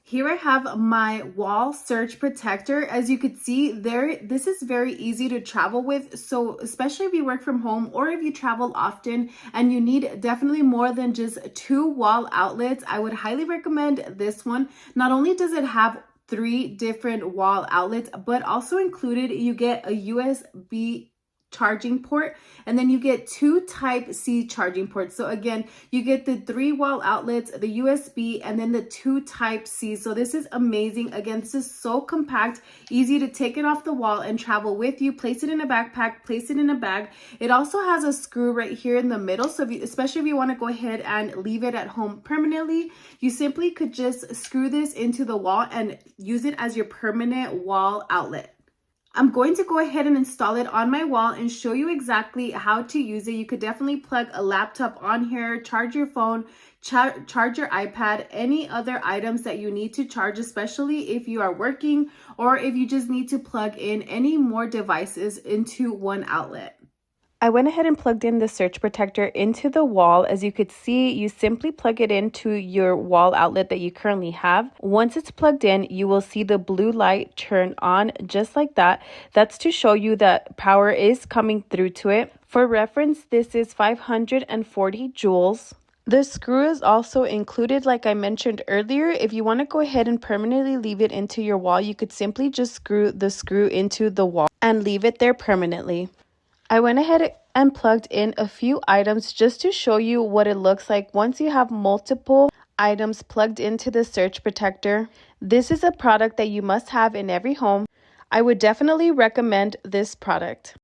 Here I have my wall surge protector. As you could see there, this is very easy to travel with. So especially if you work from home or if you travel often and you need definitely more than just 2 wall outlets, I would highly recommend this one. Not only does it have 3 different wall outlets, but also included you get a USB charging port, and then you get 2 Type-C charging ports. So again, you get the 3 wall outlets, the USB, and then the 2 Type-C. So this is amazing. Again, this is so compact, easy to take it off the wall and travel with you. Place it in a backpack, place it in a bag. It also has a screw right here in the middle. So especially if you want to go ahead and leave it at home permanently, you simply could just screw this into the wall and use it as your permanent wall outlet. I'm going to go ahead and install it on my wall and show you exactly how to use it. You could definitely plug a laptop on here, charge your phone, charge your iPad, any other items that you need to charge, especially if you are working or if you just need to plug in any more devices into one outlet. I went ahead and plugged in the surge protector into the wall. As you could see, you simply plug it into your wall outlet that you currently have. Once it's plugged in, you will see the blue light turn on just like that. That's to show you that power is coming through to it. For reference, this is 540 joules. The screw is also included, like I mentioned earlier. If you want to go ahead and permanently leave it into your wall, you could simply just screw the screw into the wall and leave it there permanently. I went ahead and plugged in a few items just to show you what it looks like once you have multiple items plugged into the surge protector. This is a product that you must have in every home. I would definitely recommend this product.